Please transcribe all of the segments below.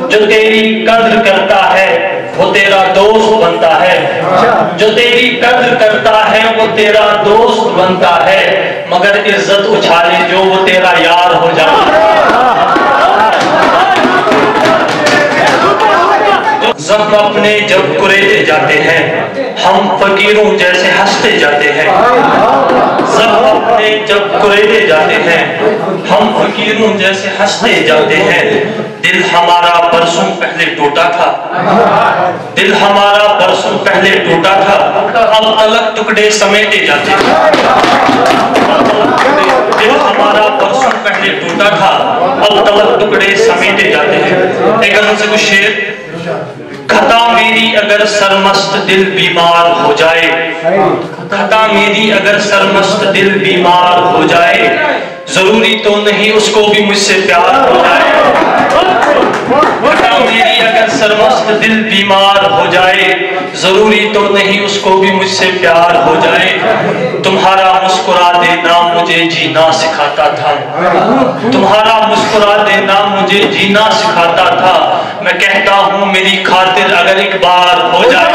جو تیری قدر کرتا ہے وہ تیرا دوست بنتا ہے، جو تیری قدر کرتا ہے وہ تیرا دوست بنتا ہے، مگر عزت اچھالے جو وہ تیرا یار ہو جائے۔ زخم اپنے جب کریدے جاتے ہیں ہم فقیروں جیسے ہنستے جاتے ہیں، زخم اپنے جب کریدے جاتے ہیں ہم فقیروں جیسے ہنستے جاتے ہیں۔ دل ہمارا برسوں پہلے ٹوٹا تھا، دل ہمارا برسوں پہلے ٹوٹا تھا، اب الگ ٹکڑے سمیٹے جاتے ہیں۔ دل ہمارا برسوں پہلے ٹوٹا تھا، اب الگ ٹکڑے سمیٹے جاتے ہیں۔ ایک غزل سے کچھ شعر۔ خطا میری اگر سرمست دل بیمار ہو جائے، خطا میری اگر سرمست دل بیمار ہو جائے، ضروری تو نہیں اس کو بھی مجھ سے پیار ہو جائے۔ خطا میری اگر سرمست دل بیمار ہو جائے، ضروری تو نہیں اس کو بھی مجھ سے پیار ہو جائے۔ تمہارا مسکرا دینا مجھے جینا سکھاتا تھا، تمہارا مسکرا دینا مجھے جینا سکھاتا تھا، میں کہتا ہوں میری خاطر اگر ایک بار ہو جائے۔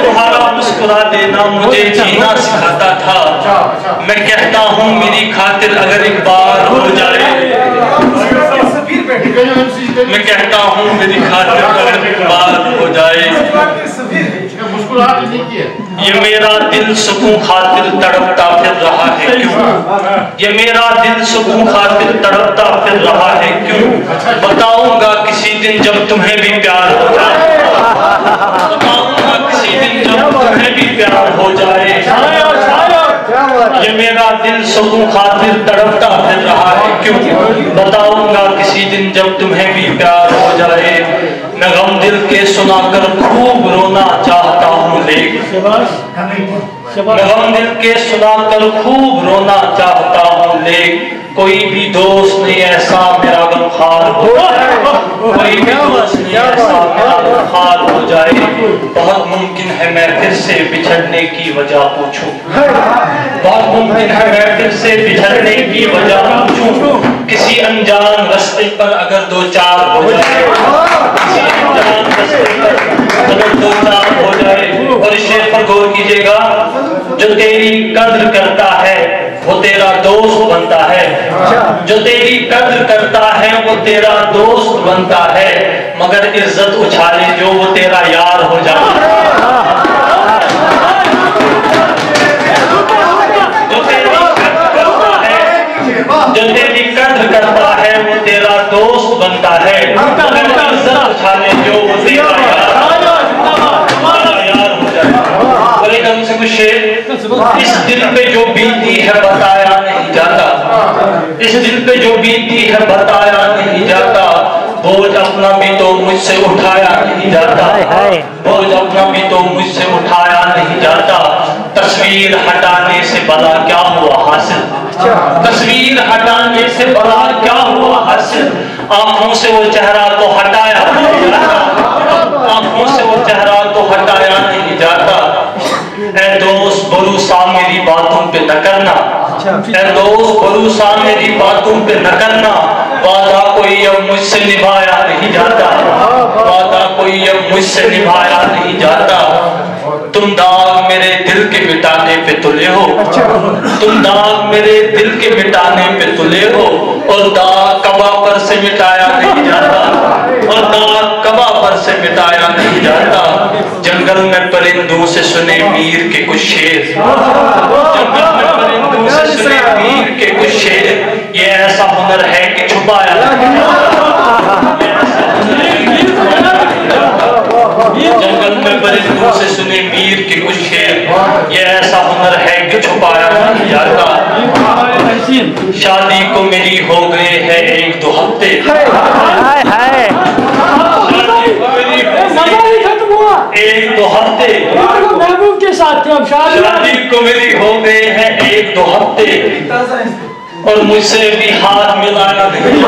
تمہارا مسکرا دینا مجھے جینا سکھاتا تھا، میں کہتا ہوں میری خاطر اگر ایک بار ہو جائے، میں کہتا ہوں میری خاطر اگر ایک بار ہو جائے۔ یہ میرا دل سکون خاطر تڑپتا پھر رہا ہے کیوں، یہ میرا دل سکون خاطر تڑپتا پھر رہا ہے کیوں، بتاؤں گا کسی دن جب تمہیں بھی پیار ہو جائے، بتاؤں گا کسی دن جب تمہیں بھی پیار ہو جائے۔ یہ میرا دل سکون خاطر تڑپتا پھر رہا ہے کیوں، بتاؤں گا کسی دن جب تمہیں بھی پیار ہو جائے۔ میں غم دل کے سنا کر خوب رونا چاہتا ہوں لیکن، میں غم دل کے سنا کر خوب رونا چاہتا ہوں لیکن، کوئی بھی دوست نہیں ایسا میرا غمخوار ہو جائے، کوئی بھی دوست نہیں ایسا میرا غمخوار ہو جائے۔ بہت ممکن ہے میں پھر سے بچھڑنے کی وجہ پوچھوں، بہت ممکن ہے میں پھر سے بچھڑنے کی وجہ پوچھوں، کسی انجان رستے پر اگر دو چار ہو جائے، کسی انجان رستے پر اگر دو چار ہو جائے۔ اور اس شعر پر غور کیجئے گا، جو تیری قدر کرتا ہے وہ تیرا دوست بنتا ہے، جو تیری قدر کرتا ہے وہ تیرا دوست بنتا ہے، مگر عزت اچھالے جو وہ تیرا یار ہو جائے۔ جو تیری قدر کرتا ہے وہ تیرا دوست بنتا ہے، مگر عزت اچھالے جو وہ تیرا یار ہو جائے۔ اور ایک ہم سے کچھ شعر۔ اس دل پہ جو بیتی ہے بتایا نہیں جاتا، اس دل پہ جو بیتی ہے بتایا نہیں جاتا، بوجھ اپنا بھی تو مجھ سے اٹھایا نہیں جاتا، بوجھ اپنا بھی تو مجھ سے اٹھایا نہیں جاتا۔ تصویر ہٹانے سے بلا کیا ہوا حاصل، تصویر ہٹانے سے بلا کیا ہوا حاصل، آنکھوں سے وہ چہرہ تو ہٹایا نہیں جاتا، آنکھوں سے وہ چہرہ تو ہٹایا نہیں جاتا۔ اے دوست بھروسہ میری باتوں پہ نہ کرنا، اے دوست بھروسہ میری باتوں پہ نہ کرنا، وعدہ کوئی اب مجھ سے نبھایا نہیں جاتا، وعدہ کوئی اب مجھ سے نبھایا نہیں جاتا۔ تم داغ میرے دل کے مٹانے پہ تلے ہو، تم داغ میرے دل کے مٹانے پہ تلے ہو، اور داغ کعبہ پر سے مٹایا نہیں جاتا، اور داغ کعبہ پر سے مٹایا نہیں جاتا۔ جنگل میں پرندوں سے سنے میر کے کچھ شعر، جنگل میں پرندوں سے سنے میر کے کچھ شعر، یہ ایسا ہنر ہے کہ چھپایا نہیں جاتا، جنگل میں پرندوں سے سنے میر کے کچھ شعر، یہ ایسا ہنر ہے کہ چھپایا نہیں جاتا۔ شادی کو میری ہو گئے ہے ایک دو ہفتے، ایک دو ہفتے، محبوب کے ساتھ شادی کو میری ہو گئے ہیں ایک دو ہفتے، اور مجھ سے بھی ہاتھ ملانا نہیں